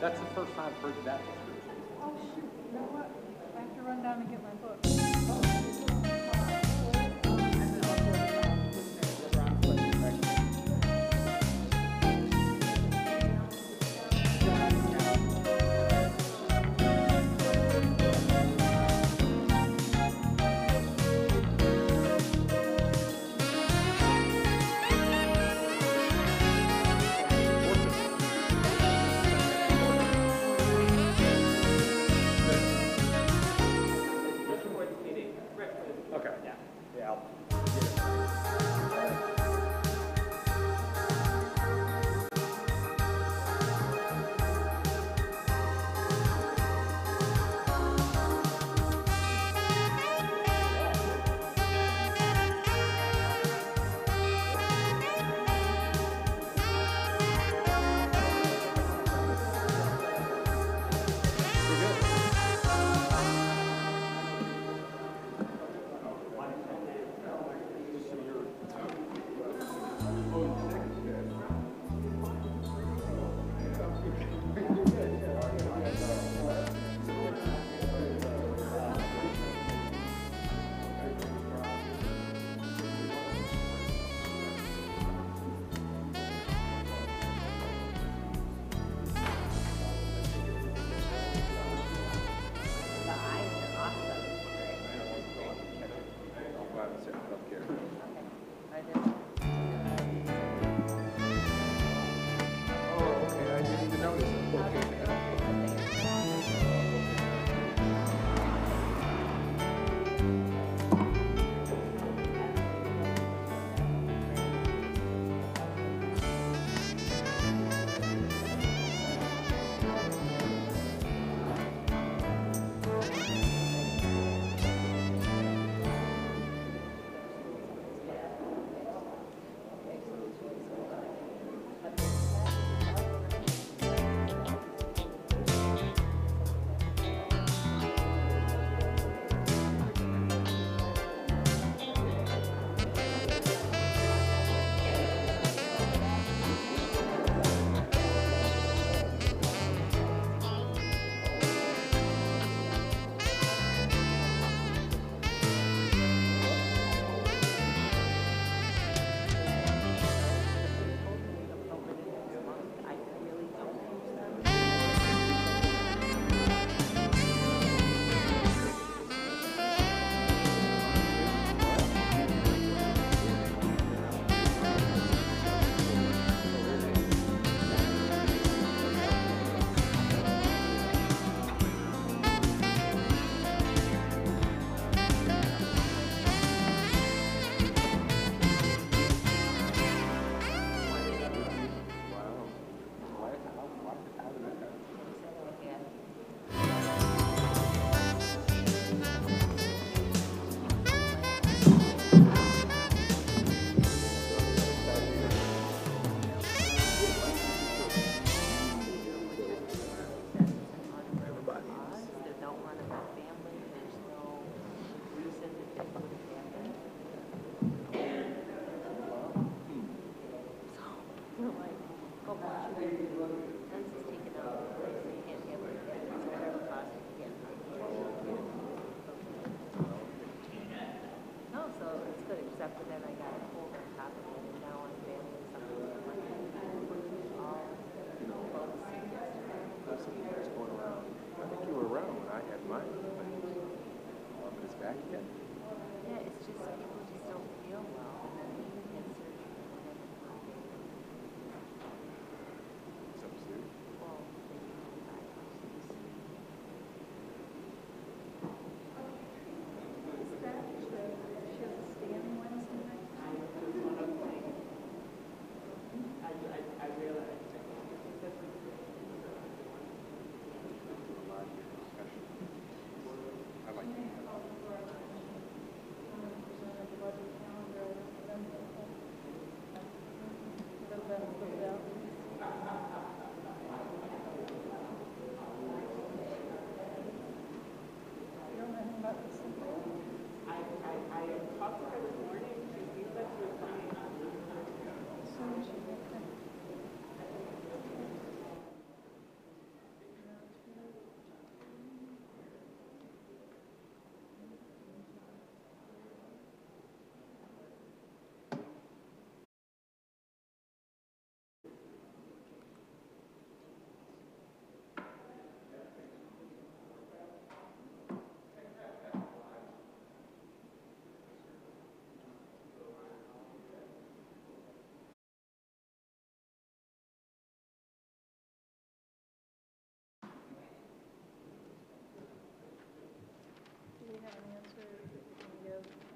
That's the first time I've heard that description. Oh, shoot. You know what? I have to run down and get my book. Okay. Yeah, I'll get it.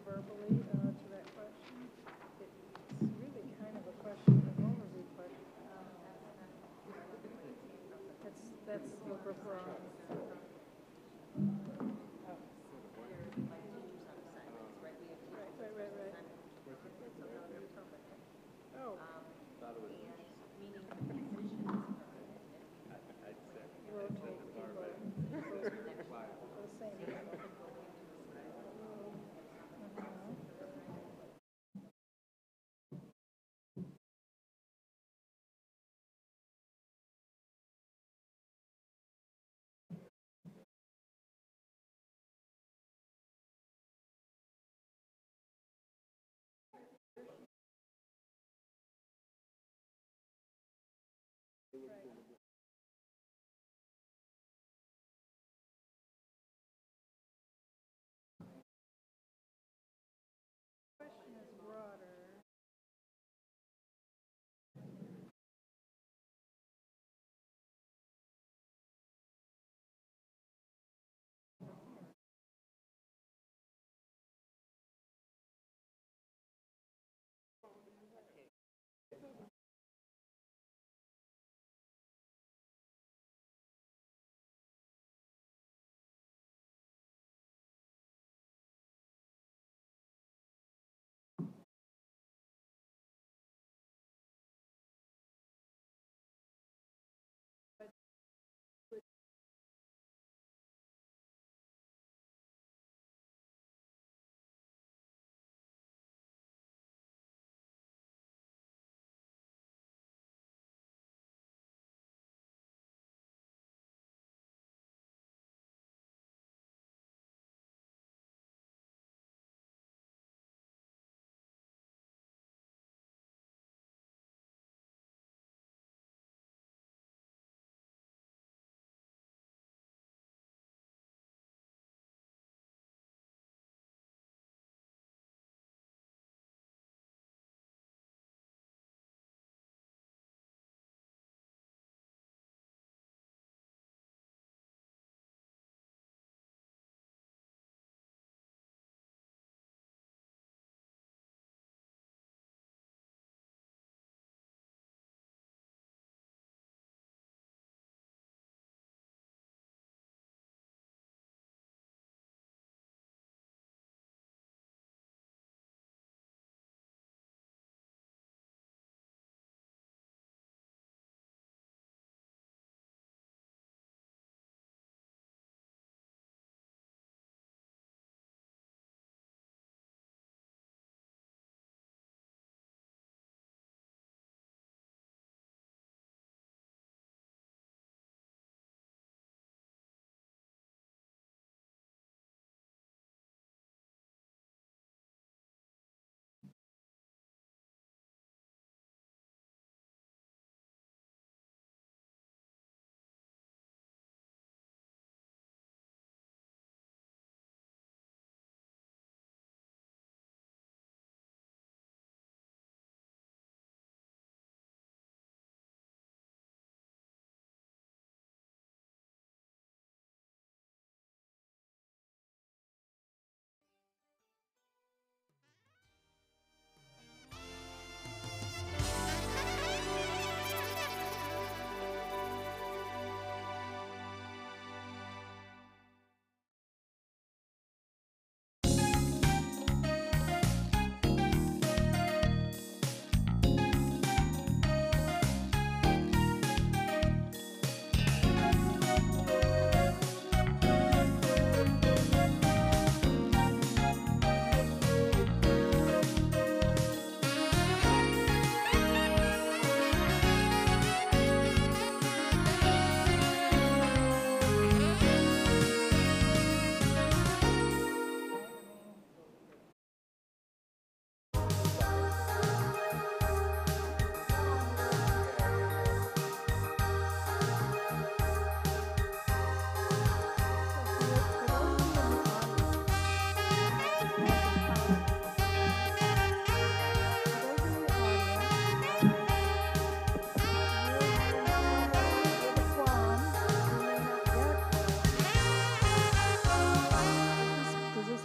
verbally to that question. It's really kind of a question, an overview question. That's the referral. Right. Oh. Rotate people. The same people. Question is broader.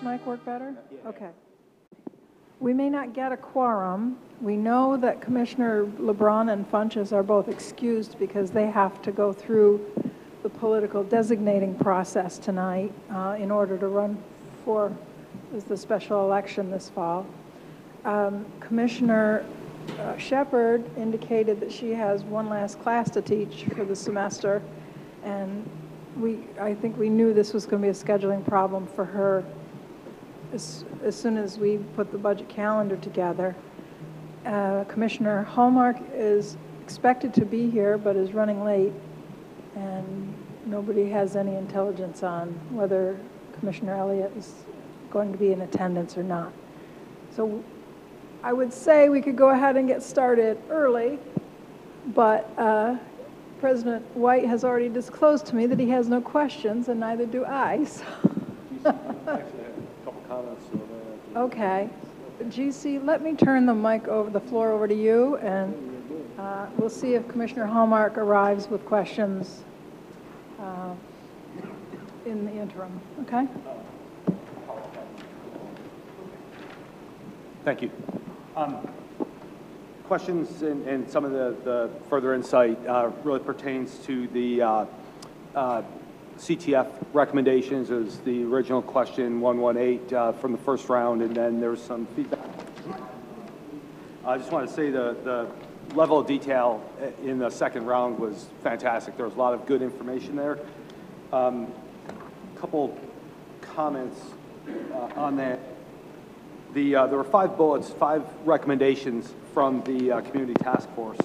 Mic work better? Yeah. Okay. we may not get a quorum. We know that Commissioner LeBron and Funches are both excused because they have to go through the political designating process tonight in order to run for the special election this fall. Commissioner Shepherd indicated that she has one last class to teach for the semester, and I think we knew this was going to be a scheduling problem for her as soon as we put the budget calendar together. Commissioner Hallmark is expected to be here but is running late, and nobody has any intelligence on whether Commissioner Elliott is going to be in attendance or not. So I would say we could go ahead and get started early, but President White has already disclosed to me that he has no questions, and neither do I. So. Actually, I have a couple comments. Okay. GC, let me turn the floor over to you, and we'll see if Commissioner Hallmark arrives with questions in the interim. Okay? Thank you. Questions and some of the further insight really pertains to the CTF recommendations. It was the original question 118 from the first round, and then there was some feedback. I just want to say the level of detail in the second round was fantastic. There was a lot of good information there. Couple comments on that. There were 5 bullets, 5 recommendations from the community task force.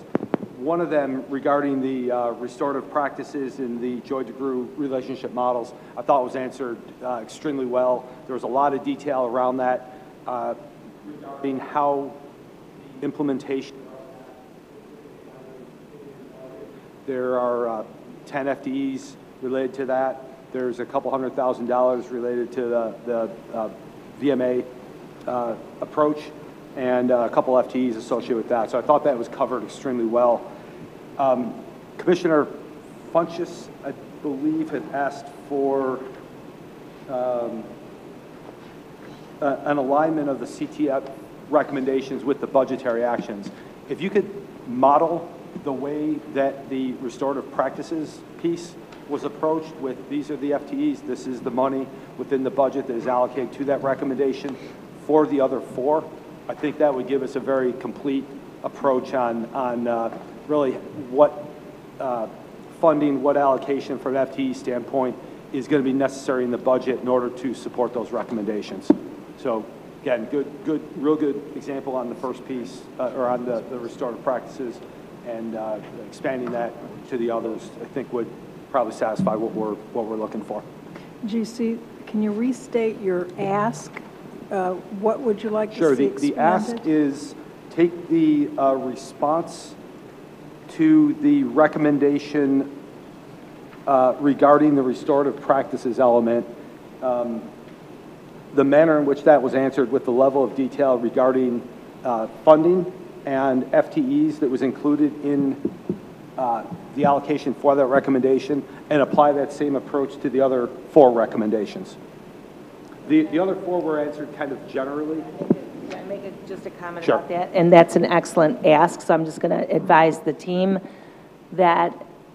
One of them regarding the restorative practices in the Joy DeGruy relationship models, I thought was answered extremely well. There was a lot of detail around that regarding how implementation. There are 10 FTEs related to that. There's a couple $100,000 related to the VMA approach, and a couple FTEs associated with that. So I thought that was covered extremely well. Commissioner Funches, I believe, had asked for an alignment of the CTF recommendations with the budgetary actions. If you could model the way that the restorative practices piece was approached with, these are the FTEs, this is the money within the budget that is allocated to that recommendation for the other 4, I think that would give us a very complete approach on really what funding, what allocation from an FTE standpoint is going to be necessary in the budget in order to support those recommendations. So again, real good example on the first piece, or on the restorative practices, and expanding that to the others, I think would probably satisfy what we're looking for. GC, can you restate your ask? What would you like Sure, to see the ask is take the response to the recommendation regarding the restorative practices element, the manner in which that was answered with the level of detail regarding funding and FTEs that was included in the allocation for that recommendation, and apply that same approach to the other 4 recommendations. The other 4 were answered kind of generally. Can I make just a comment Sure. about that? And that's an excellent ask, so I'm just going to advise the team that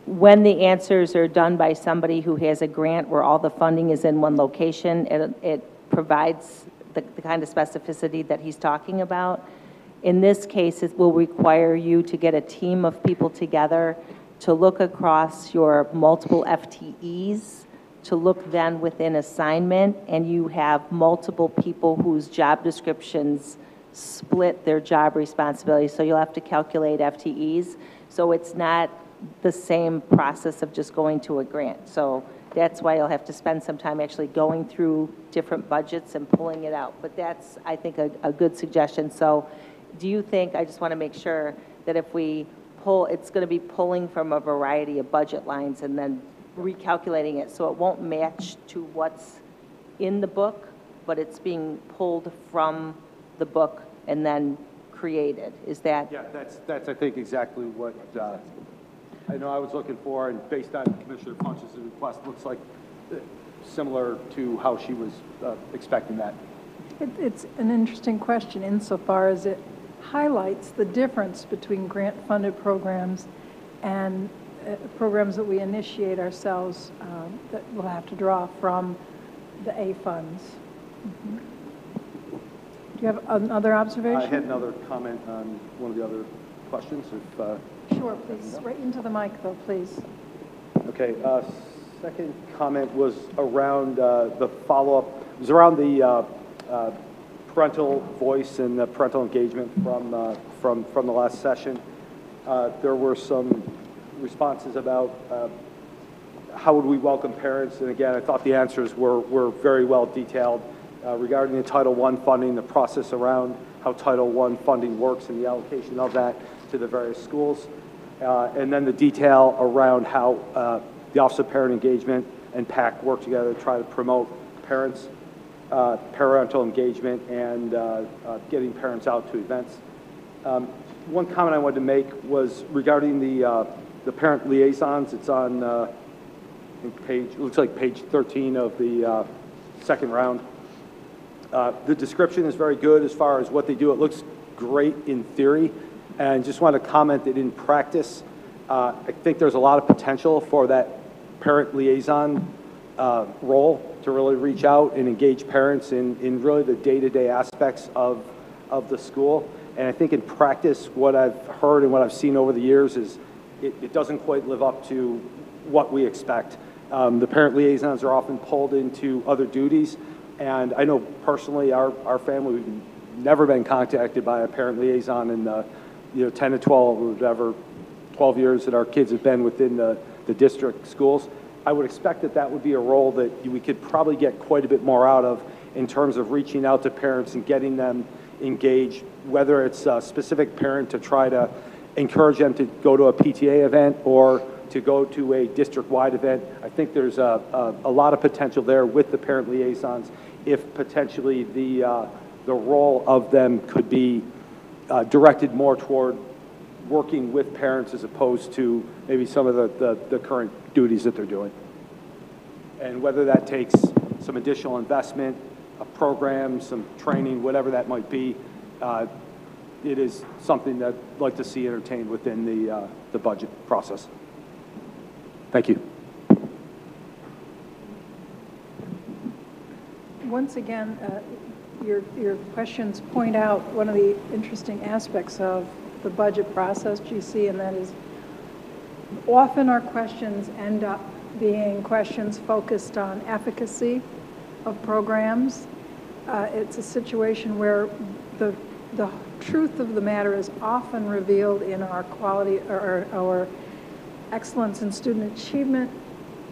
when the answers are done by somebody who has a grant where all the funding is in one location, it provides the kind of specificity that he's talking about. In this case, it will require you to get a team of people together to look across your multiple FTEs, to look then within assignment, and you have multiple people whose job descriptions split their job responsibilities. So you'll have to calculate FTEs. So it's not the same process of just going to a grant. So that's why you'll have to spend some time actually going through different budgets and pulling it out. But that's, I think, a good suggestion. So do you think, I just want to make sure that if we pull, it's going to be pulling from a variety of budget lines and then recalculating it, so it won't match to what's in the book, but it's being pulled from the book and then created. Is that? Yeah, that's I think exactly what I know I was looking for, and based on Commissioner Funches' request, looks like similar to how she was expecting that. It's an interesting question insofar as it highlights the difference between grant-funded programs and programs that we initiate ourselves that we'll have to draw from the A funds. Mm-hmm. Do you have another observation? I had another comment on one of the other questions. Sure, please. Right into the mic, though, please. Okay. Second comment was around the follow-up. It was around the parental voice and the parental engagement from the last session. There were some responses about how would we welcome parents, and again, I thought the answers were very well detailed regarding the Title I funding, the process around how Title I funding works and the allocation of that to the various schools, and then the detail around how the Office of Parent Engagement and PAC work together to try to promote parents, parental engagement, and getting parents out to events. One comment I wanted to make was regarding the parent liaisons. It's on I think it looks like page 13 of the second round. The description is very good as far as what they do. It looks great in theory, and just want to comment that in practice, I think there's a lot of potential for that parent liaison role to really reach out and engage parents in really the day-to-day aspects of the school. And I think in practice, what I've heard and what I've seen over the years is it doesn't quite live up to what we expect. The parent liaisons are often pulled into other duties, and I know personally our family, we've never been contacted by a parent liaison in the 10 to 12 or whatever 12 years that our kids have been within the district schools. I would expect that would be a role that we could probably get quite a bit more out of in terms of reaching out to parents and getting them engaged, whether it's a specific parent to try to encourage them to go to a PTA event or to go to a district-wide event. I think there's a lot of potential there with the parent liaisons if potentially the role of them could be directed more toward working with parents as opposed to maybe some of the current duties that they're doing. And whether that takes some additional investment, a program, some training, whatever that might be, it is something that I'd like to see entertained within the budget process. Thank you. Once again, your questions point out one of the interesting aspects of the budget process, GC, and that is often our questions end up being questions focused on efficacy of programs. It's a situation where the truth of the matter is often revealed in our quality or our Excellence in Student Achievement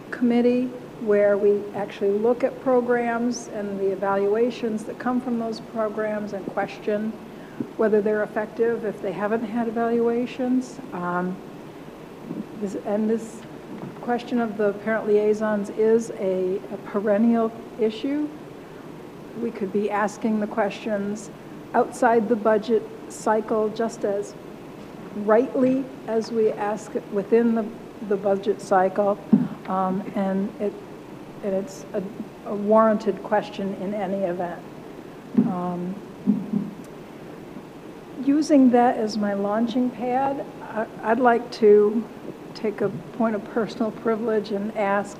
Committee, where we actually look at programs and the evaluations that come from those programs and question whether they're effective if they haven't had evaluations. This question of the parent liaisons is a perennial issue. We could be asking the questions outside the budget cycle just as rightly as we ask it within the budget cycle, and it's a warranted question in any event. Using that as my launching pad, I'd like to take a point of personal privilege and ask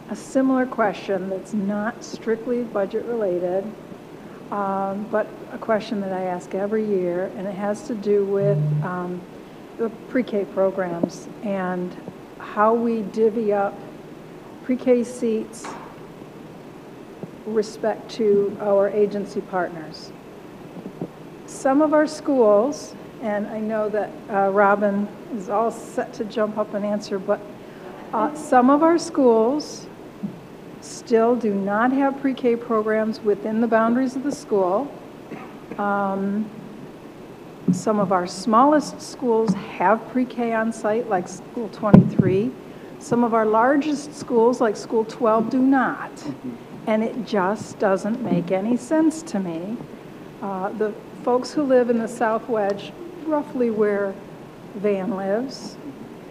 a similar question that's not strictly budget related, but a question that I ask every year, and it has to do with the pre-K programs and how we divvy up pre-K seats respect to our agency partners. Some of our schools, and I know that Robin is all set to jump up and answer, but some of our schools still do not have pre-K programs within the boundaries of the school. Some of our smallest schools have pre-K on site, like School 23. Some of our largest schools, like School 12, do not. And it just doesn't make any sense to me. The folks who live in the South Wedge, roughly where Van lives,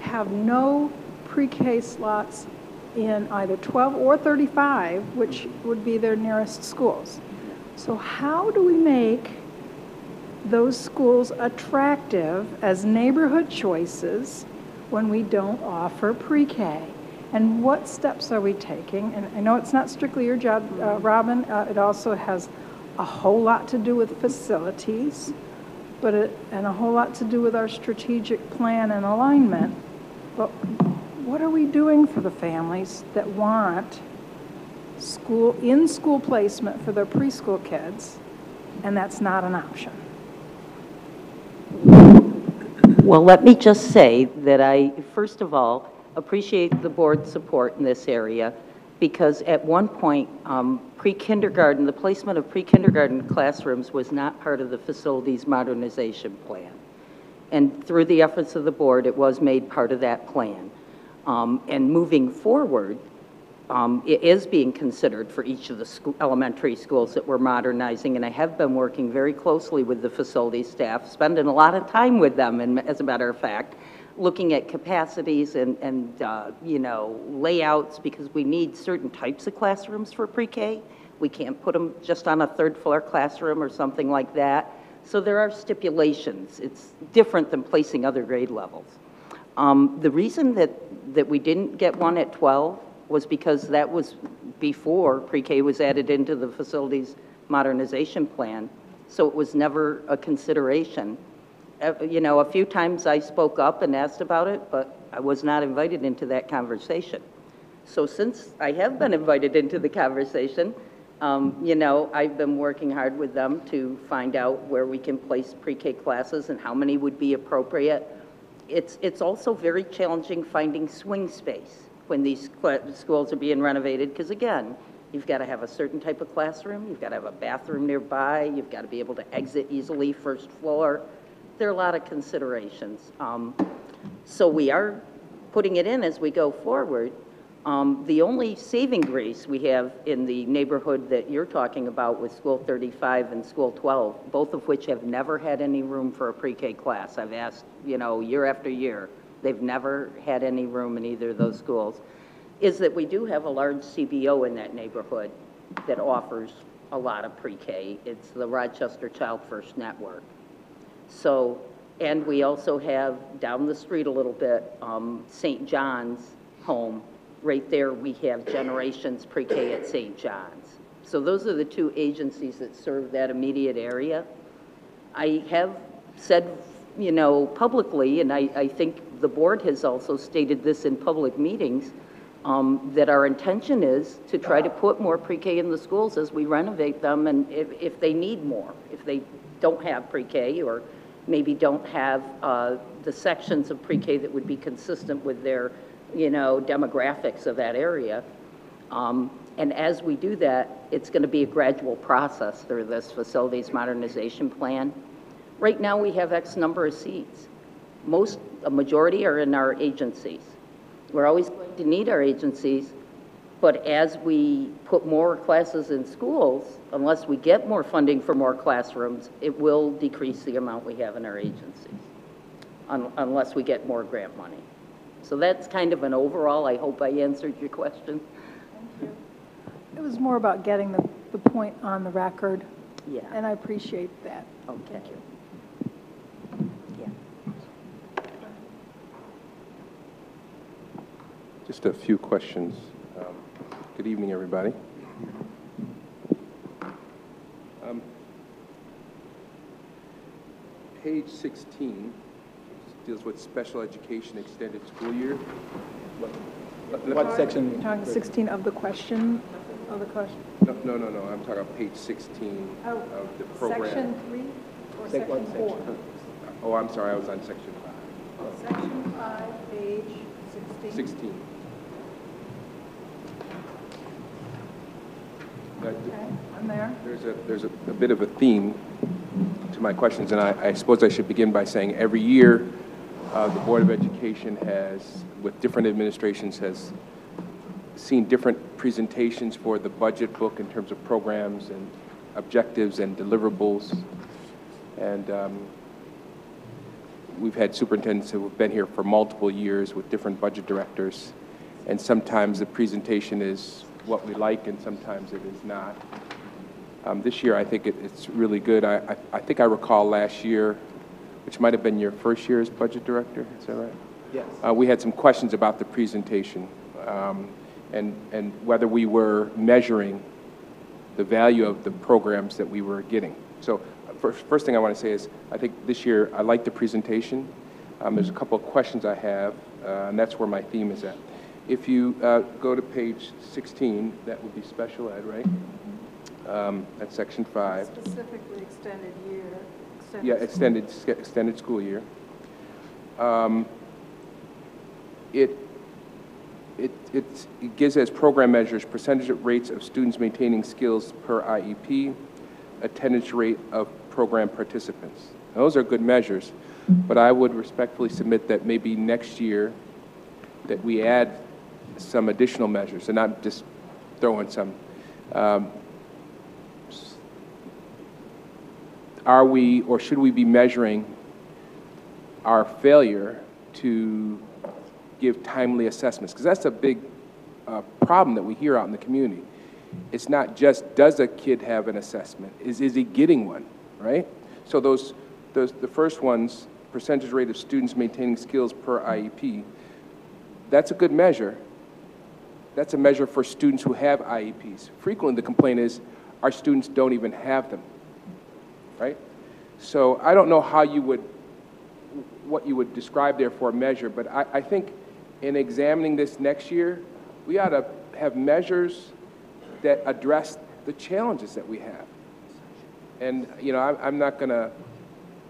have no pre-K slots in either 12 or 35, which would be their nearest schools. So how do we make those schools attractive as neighborhood choices when we don't offer pre-K? And what steps are we taking? And I know it's not strictly your job, Robin. It also has a whole lot to do with facilities, and a whole lot to do with our strategic plan and alignment. But what are we doing for the families that want in-school placement for their preschool kids, and that's not an option? Well, let me just say that I, first of all, appreciate the board's support in this area, because at one point, pre-kindergarten, the placement of pre-kindergarten classrooms was not part of the facilities modernization plan. And through the efforts of the board, it was made part of that plan. And moving forward, it is being considered for each of the elementary schools that we're modernizing, and I have been working very closely with the facility staff, spending a lot of time with them, and as a matter of fact, looking at capacities and you know, layouts, because we need certain types of classrooms for pre-K. We can't put them just on a third floor classroom or something like that. So there are stipulations. It's different than placing other grade levels. The reason that we didn't get one at 12 was because that was before pre-K was added into the facilities modernization plan, so it was never a consideration. You know, a few times I spoke up and asked about it, but I was not invited into that conversation. So since I have been invited into the conversation, you know, I've been working hard with them to find out where we can place pre-K classes and how many would be appropriate. It's also very challenging finding swing space when these schools are being renovated, because again, you've got to have a certain type of classroom, you've got to have a bathroom nearby, you've got to be able to exit easily first floor. There are a lot of considerations. So we are putting it in as we go forward. The only saving grace we have in the neighborhood that you're talking about with School 35 and School 12, both of which have never had any room for a pre-K class. I've asked, you know, year after year. They've never had any room in either of those schools, is that we do have a large CBO in that neighborhood that offers a lot of pre-K. It's the Rochester Child First Network. So, and we also have down the street a little bit, St. John's home. Right there we have Generations Pre-K at St. John's. So those are the two agencies that serve that immediate area. I have said, you know, publicly, and I think the board has also stated this in public meetings, that our intention is to try to put more pre-K in the schools as we renovate them, and if they need more, if they don't have pre-K or maybe don't have the sections of pre-K that would be consistent with their, you know, demographics of that area. And as we do that, it's going to be a gradual process through this facilities modernization plan. Right now we have X number of seats. A majority are in our agencies. We're always going to need our agencies, but as we put more classes in schools, unless we get more funding for more classrooms, it will decrease the amount we have in our agencies, unless we get more grant money. So that's kind of an overall. I hope I answered your question. Thank you. It was more about getting the point on the record. Yeah. And I appreciate that. Okay. Thank you. Yeah. Just a few questions. Good evening, everybody. Page 16 deals with special education extended school year. What section? You're talking 16 of the question, No, I'm talking about page 16 of the program. Section 3 or section 4? Oh, I'm sorry, I was on section 5. Section 5, page 16. 16. Okay, I'm there. There's a bit of a theme to my questions, and I suppose I should begin by saying every year the Board of Education has, with different administrations, has seen different presentations for the budget book in terms of programs and objectives and deliverables. And we've had superintendents who have been here for multiple years with different budget directors, and sometimes the presentation is what we like and sometimes it is not. This year, I think it's really good. I think I recall last year, which might have been your first year as budget director, is that right? Yes. We had some questions about the presentation and whether we were measuring the value of the programs that we were getting. So first thing I want to say is I think this year I like the presentation. There's a couple of questions I have, and that's where my theme is at. If you go to page 16, that would be special ed, right? That's section 5. Specifically extended year. Yeah, extended school year. It gives as program measures percentage of rates of students maintaining skills per IEP, attendance rate of program participants. Those are good measures, but I would respectfully submit that maybe next year that we add some additional measures and not just throw in some. Are we or should we be measuring our failure to give timely assessments? Because that's a big problem that we hear out in the community. It's not just does a kid have an assessment, is he getting one, right? So the first ones, percentage rate of students maintaining skills per IEP, that's a good measure. That's a measure for students who have IEPs. Frequently the complaint is our students don't even have them, right? So I don't know how what you would describe there for a measure, but I think in examining this next year, we ought to have measures that address the challenges that we have. And, you know, I'm not going to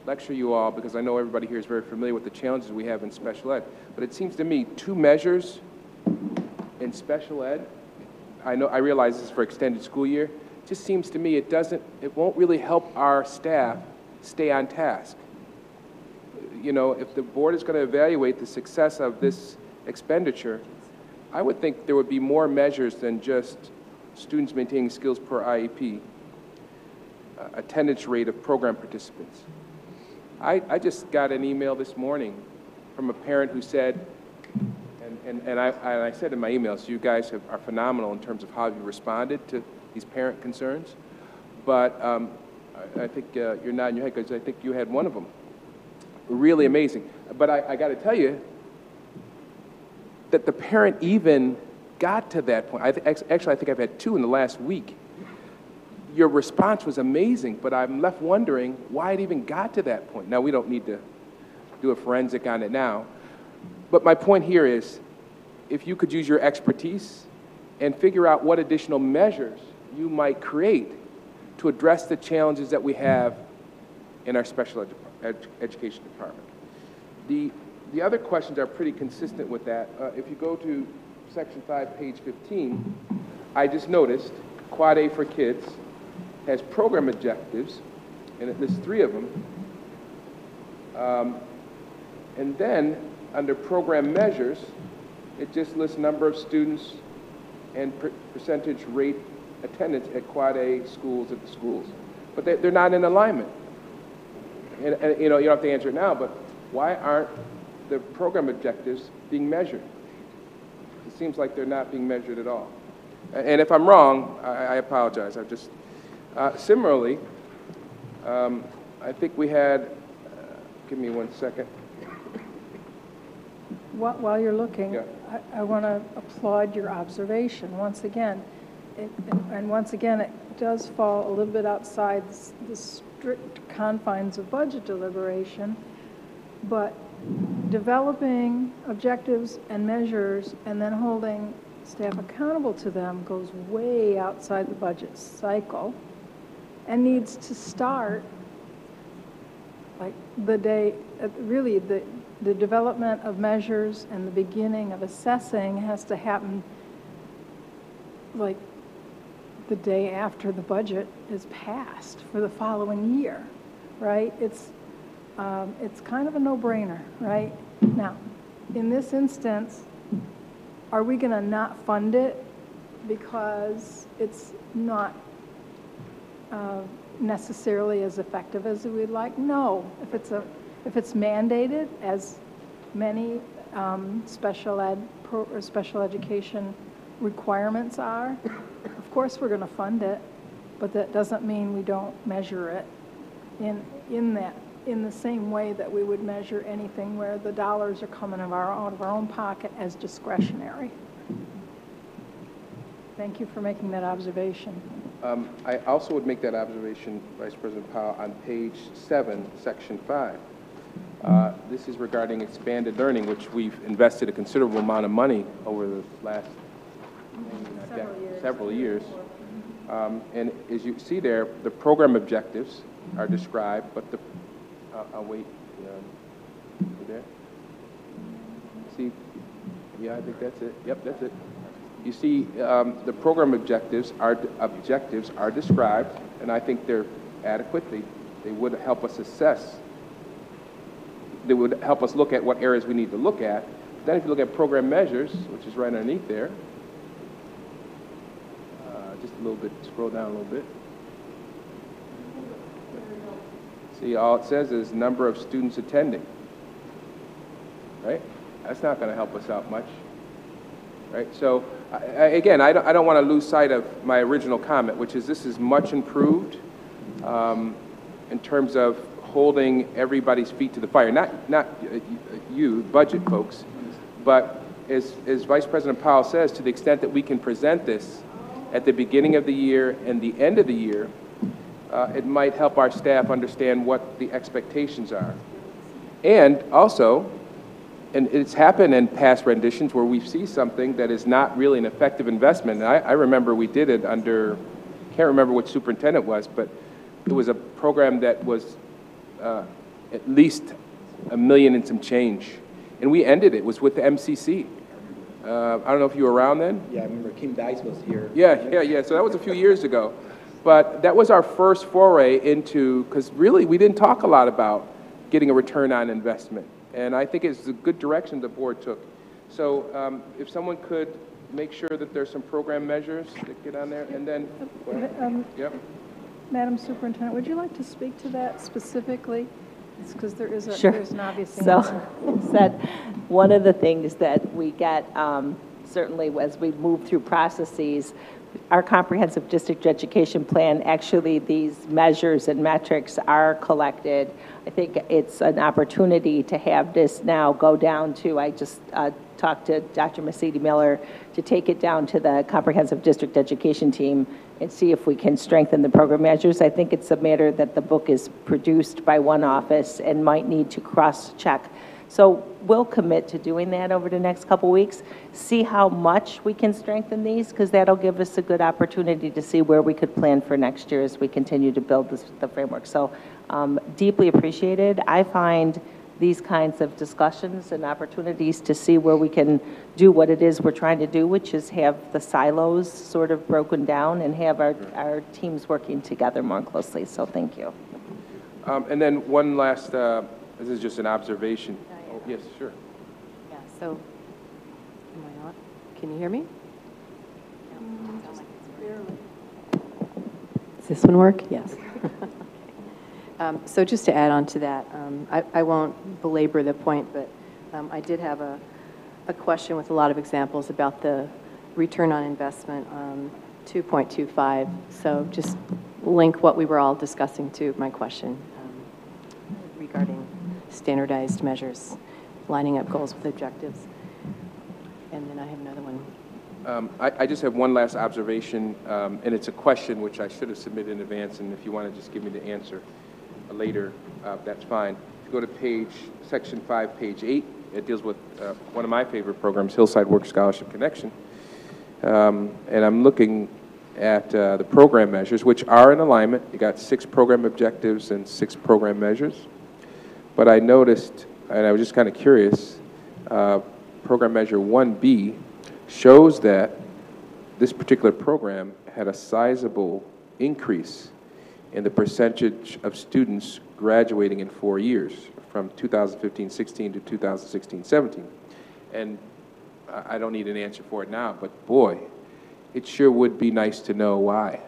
lecture you all because I know everybody here is very familiar with the challenges we have in special ed, but it seems to me 2 measures in special ed, I realize this is for extended school year, it just seems to me it won't really help our staff stay on task. You know, if the board is going to evaluate the success of this expenditure, I would think there would be more measures than just students maintaining skills per IEP, attendance rate of program participants. I just got an email this morning from a parent who said, and I said in my emails, you guys are phenomenal in terms of how you responded to these parent concerns, but I think you're nodding your head because I think you had one of them. Really amazing. But I got to tell you that the parent even got to that point. Actually, I think I've had 2 in the last week. Your response was amazing, but I'm left wondering why it even got to that point. Now, we don't need to do a forensic on it now, but my point here is if you could use your expertise and figure out what additional measures you might create to address the challenges that we have in our special education department. The other questions are pretty consistent with that. If you go to section 5, page 15, I just noticed Quad A for Kids has program objectives, and it lists 3 of them. And then under program measures, it just lists number of students and percentage rate attendance at Quad A schools at the schools. But they're not in alignment. And you know, you don't have to answer it now, but why aren't the program objectives being measured? It seems like they're not being measured at all. And if I'm wrong, I apologize. I just similarly, I think we had. Give me 1 second. While you're looking, Yeah. I want to applaud your observation once again. And once again, it does fall a little bit outside the strict confines of budget deliberation, but developing objectives and measures and then holding staff accountable to them goes way outside the budget cycle and needs to start like the day, really the development of measures and the beginning of assessing has to happen like the day after the budget is passed for the following year, right? It's kind of a no-brainer, right? Now, in this instance, are we going to not fund it because it's not necessarily as effective as we'd like? No. If it's mandated, as many special education requirements are, of course we're going to fund it. but that doesn't mean we don't measure it in the same way that we would measure anything where the dollars are coming out of our own pocket as discretionary. Thank you for making that observation. I also would make that observation, Vice President Powell, on page 7, section 5. This is regarding expanded learning, which we've invested a considerable amount of money over the last several years. And as you see there, the program objectives are described, but the, I'll wait, over there. See, yeah, I think that's it. Yep, that's it. You see, the program objectives are described, and I think they're adequate. They would help us assess. They would help us look at what areas we need to look at. Then if you look at program measures, which is right underneath there, just a little bit, scroll down a little bit. See, all it says is number of students attending, right? That's not going to help us out much, right? So, again, I don't want to lose sight of my original comment, which is this is much improved in terms of holding everybody's feet to the fire. Not you, budget folks, but as Vice President Powell says, to the extent that we can present this at the beginning of the year and the end of the year, it might help our staff understand what the expectations are. And also, and it's happened in past renditions where we see something that is not really an effective investment. And I remember we did it under, can't remember which superintendent was, but it was a program that was at least $1 million and some change. And we ended it. It was with the MCC. I don't know if you were around then? Yeah, I remember Kim Dice was here. Yeah. So that was a few years ago. But that was our first foray into, because really we didn't talk a lot about getting a return on investment. And I think it's a good direction the board took. So if someone could make sure that there's some program measures that get on there, and then, yep. Madam Superintendent, would you like to speak to that specifically? It's because there's an obvious answer. So, said one of the things that we get, certainly as we move through processes, our comprehensive district education plan, actually these measures and metrics are collected. I think it's an opportunity to have this now go down to, I just talked to Dr. Mercedes-Miller to take it down to the comprehensive district education team and see if we can strengthen the program measures. I think it's a matter that the book is produced by one office and might need to cross-check. So we'll commit to doing that over the next couple weeks, see how much we can strengthen these, because that'll give us a good opportunity to see where we could plan for next year as we continue to build the framework. So deeply appreciated. I find these kinds of discussions and opportunities to see where we can do what it is we're trying to do, which is have the silos sort of broken down and have our teams working together more closely. So thank you. And then one last, this is just an observation. Oh, yes, sure. Yeah, so, am I on? Can you hear me? Does this one work? Yes. So just to add on to that, I won't belabor the point, but I did have a question with a lot of examples about the return on investment 2.25. So just link what we were all discussing to my question regarding standardized measures, lining up goals with objectives. And then I have another one. I just have one last observation, and it's a question which I should have submitted in advance, and if you want to just give me the answer later, that's fine. If you go to section 5, page 8, it deals with one of my favorite programs, Hillside Work Scholarship Connection. And I'm looking at the program measures, which are in alignment. You got 6 program objectives and 6 program measures. But I noticed, and I was just kind of curious, program measure 1B shows that this particular program had a sizable increase in the percentage of students graduating in 4 years, from 2015-16 to 2016-17. And I don't need an answer for it now, but boy, it sure would be nice to know why.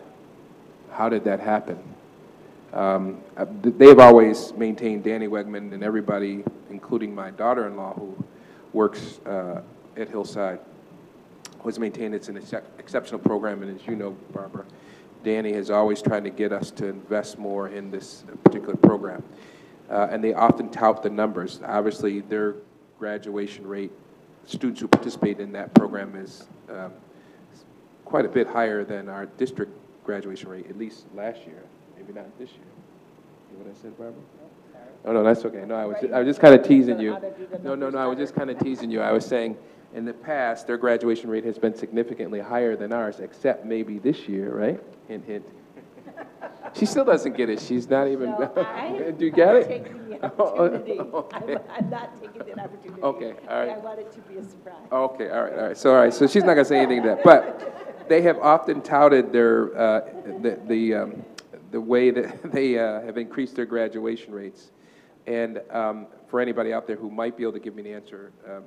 How did that happen? They've always maintained, Danny Wegman and everybody, including my daughter-in-law who works at Hillside, was maintained it's an exceptional program, and as you know, Barbara, Danny has always tried to get us to invest more in this particular program. And they often tout the numbers. Obviously, their graduation rate, students who participate in that program is quite a bit higher than our district graduation rate, at least last year, maybe not this year. You know what I said, Barbara? Oh, no, that's okay. No, I was just kind of teasing you. No, I was just kind of teasing you. I was saying, in the past, their graduation rate has been significantly higher than ours, except maybe this year, right? Hint, hint. She still doesn't get it. She's not even. No, do you get it? Taking the opportunity. Okay. I'm not taking the opportunity. Okay, all right. I want it to be a surprise. Okay, all right. So she's not going to say anything to that. But they have often touted their the way that they have increased their graduation rates. And for anybody out there who might be able to give me an answer, I'm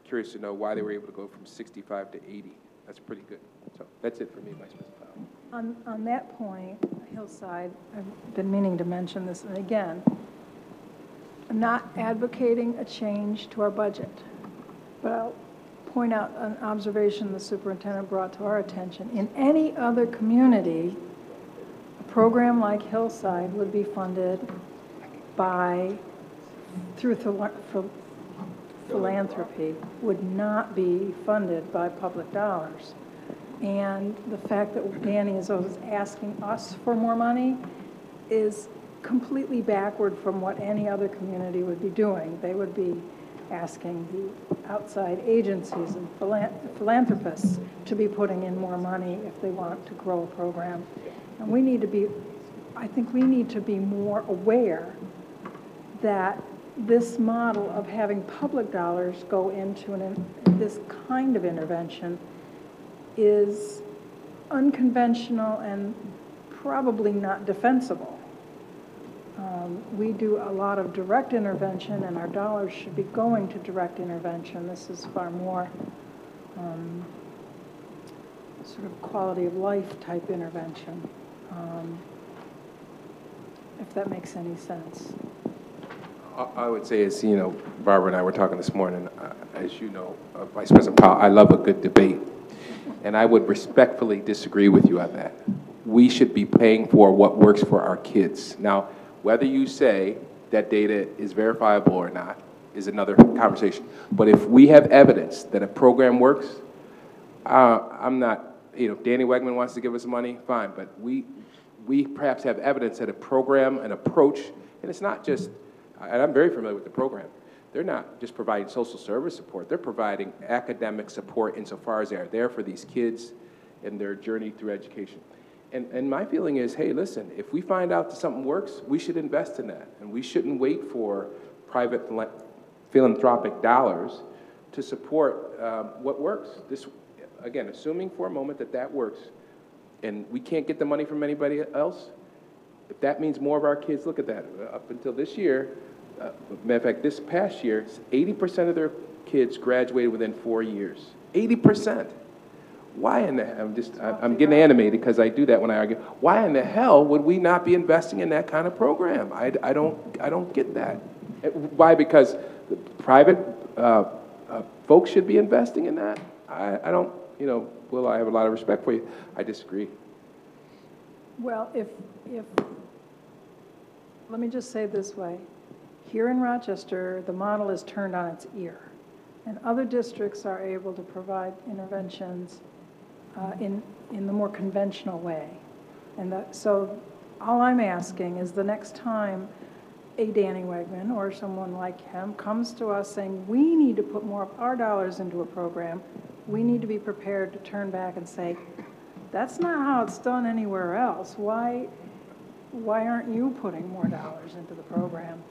curious to know why they were able to go from 65 to 80. That's pretty good. So that's it for me, Vice President Powell. On that point, Hillside, I've been meaning to mention this, and again, I'm not advocating a change to our budget, but I'll point out an observation the superintendent brought to our attention. In any other community, a program like Hillside would be funded through philanthropy, would not be funded by public dollars. And the fact that Danny is always asking us for more money is completely backward from what any other community would be doing. They would be asking the outside agencies and philanthropists to be putting in more money if they want to grow a program. And I think we need to be more aware that this model of having public dollars go into this kind of intervention is unconventional and probably not defensible. We do a lot of direct intervention, and our dollars should be going to direct intervention. This is far more sort of quality of life type intervention, if that makes any sense. I would say is, Barbara and I were talking this morning, as you know, Vice President Powell, I love a good debate. And I would respectfully disagree with you on that. We should be paying for what works for our kids. Now, whether you say that data is verifiable or not is another conversation. But if we have evidence that a program works, I'm not, Danny Wegman wants to give us money, fine. But we perhaps have evidence that a program, an approach, and it's not just, and I'm very familiar with the program, they're not just providing social service support, they're providing academic support insofar as they are there for these kids in their journey through education. And my feeling is, hey, listen, if we find out that something works, we should invest in that. And we shouldn't wait for private philanthropic dollars to support what works. This, again, assuming for a moment that that works, and we can't get the money from anybody else, if that means more of our kids, look at that. Up until this year, matter of fact, this past year, 80% of their kids graduated within 4 years. 80%. Why in the, I'm getting animated because I do that when I argue. Why in the hell would we not be investing in that kind of program? I don't get that. Why? Because the private folks should be investing in that? I don't, Will, I have a lot of respect for you. I disagree. Well, let me just say it this way. Here in Rochester, the model is turned on its ear, and other districts are able to provide interventions in the more conventional way. And so all I'm asking is the next time a Danny Wegman or someone like him comes to us saying, we need to put more of our dollars into a program, we need to be prepared to turn back and say, that's not how it's done anywhere else. Why aren't you putting more dollars into the program?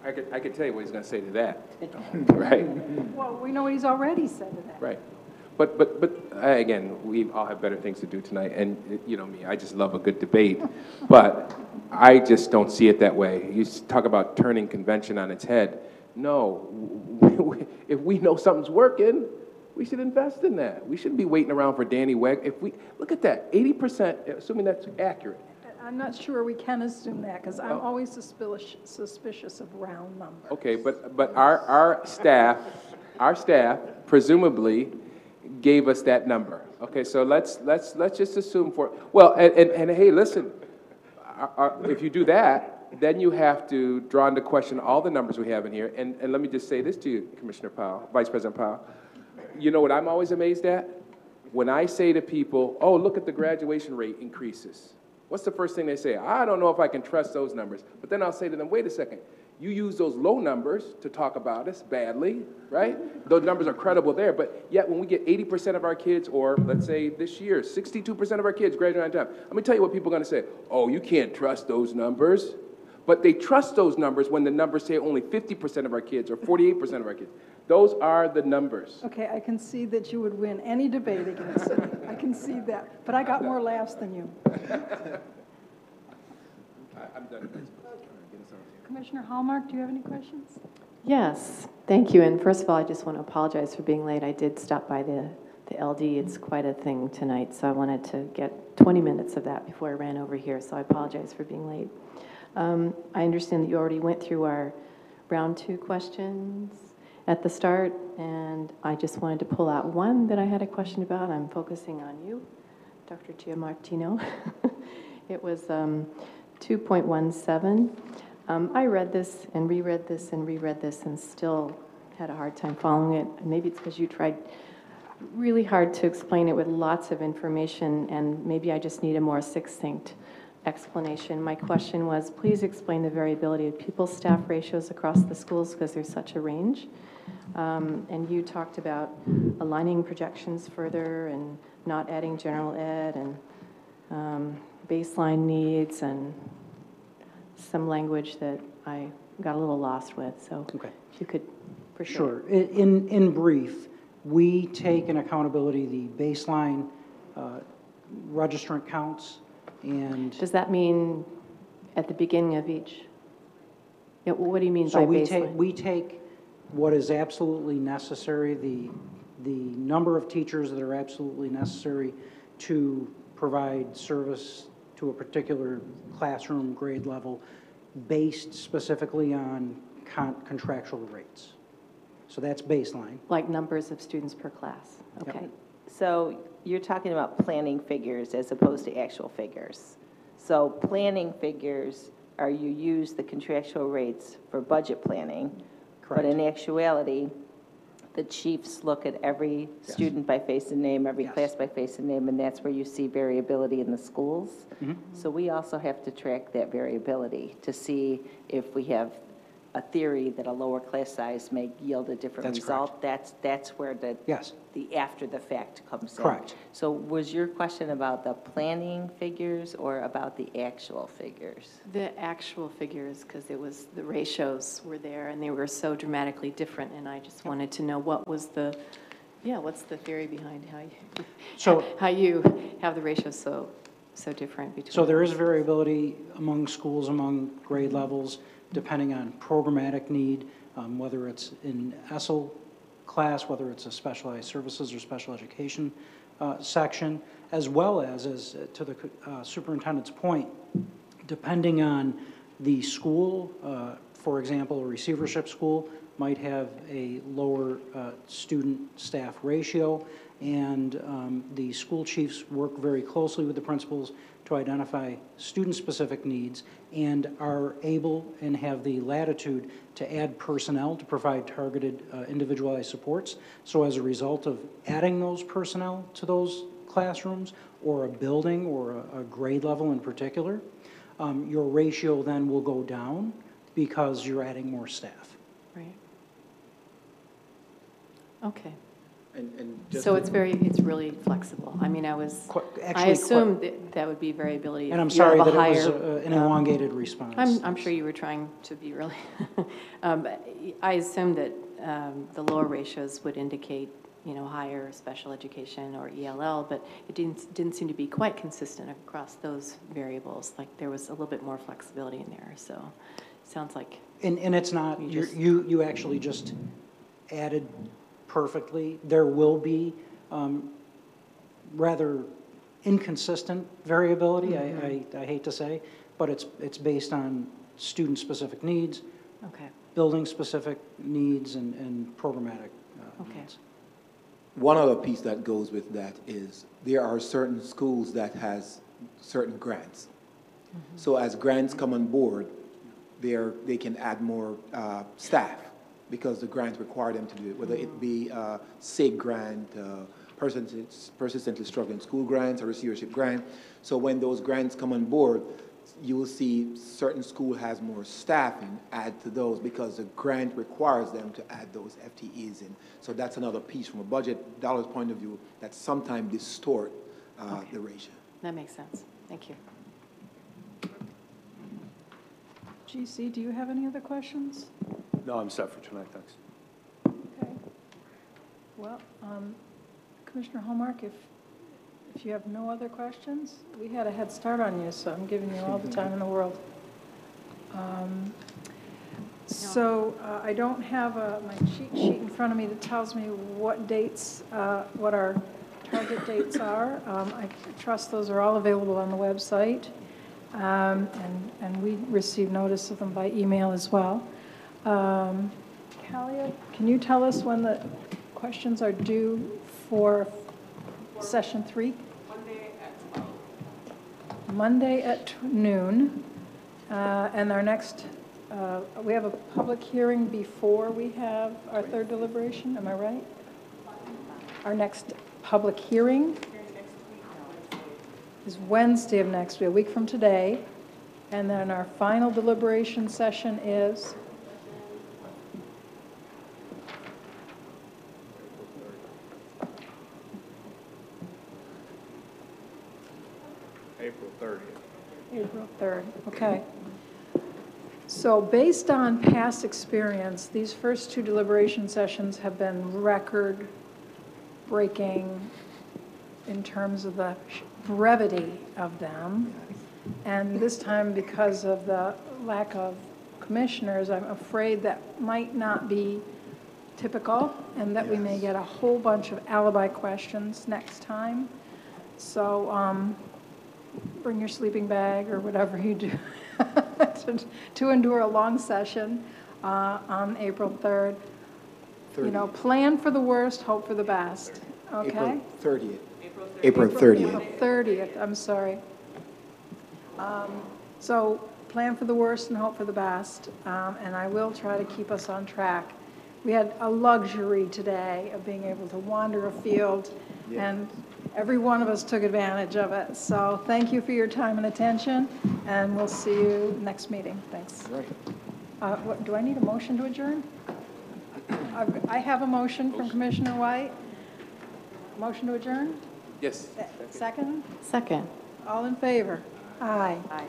I could tell you what he's going to say to that, right? Well, we know what he's already said to that. Right. But again, we all have better things to do tonight, and you know me, I just love a good debate, but I just don't see it that way. You talk about turning convention on its head. No, if we know something's working, we should invest in that. We shouldn't be waiting around for Danny Weg. If we look at that, 80%, assuming that's accurate. I'm not sure we can assume that, because I'm always suspicious of round numbers. Okay, but our staff presumably gave us that number. Okay, so let's just assume well, and hey, listen, if you do that, then you have to draw into question all the numbers we have in here. And let me just say this to you, Commissioner Powell, Vice President Powell. You know what I'm always amazed at? When I say to people, oh, look at the graduation rate increases. What's the first thing they say? I don't know if I can trust those numbers. But then I'll say to them, wait a second. You use those low numbers to talk about us badly, right? Those numbers are credible there, but yet when we get 80% of our kids, or let's say this year, 62% of our kids graduate on time, let me tell you what people are gonna say. Oh, you can't trust those numbers. But they trust those numbers when the numbers say only 50% of our kids or 48% of our kids. Those are the numbers. Okay, I can see that you would win any debate against it. I can see that, but I got more laughs than you. I'm done. Commissioner Hallmark, do you have any questions? Yes, thank you. And first of all, I just want to apologize for being late. I did stop by the LD. It's quite a thing tonight, so I wanted to get 20 minutes of that before I ran over here, so I apologize for being late. I understand that you already went through our round 2 questions at the start, and I just wanted to pull out one that I had a question about. I'm focusing on you, Dr. Giamartino. It was 2.17. I read this and reread this and reread this and still had a hard time following it. Maybe it's because you tried really hard to explain it with lots of information, and maybe I just need a more succinct explanation. My question was, please explain the variability of pupil-staff ratios across the schools because there's such a range. And you talked about aligning projections further and not adding general ed and baseline needs and some language that I got a little lost with. So Okay. if you could, for Sure. In brief, we take in accountability the baseline registrant counts, and Does that mean at the beginning of each? Yeah, what do you mean so by we baseline? we take what is absolutely necessary, the number of teachers that are absolutely necessary to provide service to a particular classroom grade level based specifically on contractual rates. So that's baseline. Like numbers of students per class? Okay. So you're talking about planning figures as opposed to actual figures. So planning figures are you use the contractual rates for budget planning. Correct. But in actuality, the chiefs look at every student by face and name, every class by face and name, and that's where you see variability in the schools. So we also have to track that variability to see if we have a theory that a lower class size may yield a different That's result. That's where the after the fact comes in. Correct. So was your question about the planning figures or about the actual figures? The actual figures, because it was, the ratios were there and they were so dramatically different, and I just wanted to know what was the, what's the theory behind how you have the ratios so different between. So there is variability among schools, among grade levels, depending on programmatic need, whether it's in ESL class, whether it's a specialized services or special education section, as well as to the superintendent's point, depending on the school, for example, a receivership school might have a lower student-staff ratio, and the school chiefs work very closely with the principals to identify student-specific needs and are able and have the latitude to add personnel to provide targeted individualized supports. So as a result of adding those personnel to those classrooms or a building or a grade level in particular, your ratio then will go down because you're adding more staff. Right. Okay. And just So it's really flexible. I mean, I assumed that would be variability. And I'm if you have sorry a that higher, it was an elongated response. I'm sure you were trying to be really, I assumed that the lower ratios would indicate, higher special education or ELL, but it didn't seem to be quite consistent across those variables. Like there was a little bit more flexibility in there. So it sounds like. And it's not, you actually just added perfectly. There will be rather inconsistent variability, I hate to say, but it's based on student-specific needs, Okay. building-specific needs, and programmatic needs. one other piece that goes with that is there are certain schools that has certain grants. So as grants come on board, they can add more staff because the grants require them to do it, whether it be SIG grant, persistently struggling school grants, or receivership grant. So when those grants come on board, you will see certain school has more staffing add to those because the grant requires them to add those FTEs in. So that's another piece from a budget dollars point of view that sometimes distort the ratio. That makes sense. Thank you. GC, do you have any other questions? No, I'm set for tonight, thanks. Okay. Well, Commissioner Hallmark, if you have no other questions, we had a head start on you, so I'm giving you all the time in the world. I don't have my cheat sheet in front of me that tells me what dates, what our target dates are. I trust those are all available on the website, and we receive notice of them by email as well. Kalia, can you tell us when the questions are due for session 3? Monday at noon. And our next, we have a public hearing before we have our third deliberation, am I right? Our next public hearing is Wednesday of next week, a week from today. And then our final deliberation session is April 30th. April 3rd, okay. So based on past experience, these first 2 deliberation sessions have been record-breaking in terms of the brevity of them. And this time, because of the lack of commissioners, I'm afraid that might not be typical, and that we may get a whole bunch of alibi questions next time. So bring your sleeping bag or whatever you do to endure a long session on April 3rd. You know, plan for the worst, hope for the best, okay? April 30th. April 30th. April 30th, I'm sorry. So plan for the worst and hope for the best, and I will try to keep us on track. We had a luxury today of being able to wander afield, and every one of us took advantage of it. So thank you for your time and attention, and we'll see you next meeting. Thanks. Right. Do I need a motion to adjourn? I have a motion from Commissioner White. Motion to adjourn? Yes. Second? Second. All in favor? Aye. Aye.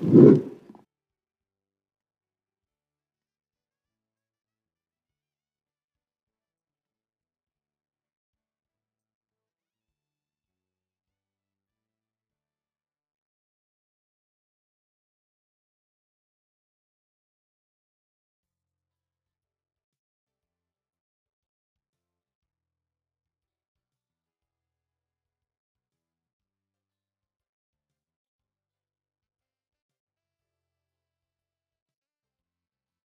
Unbelievable.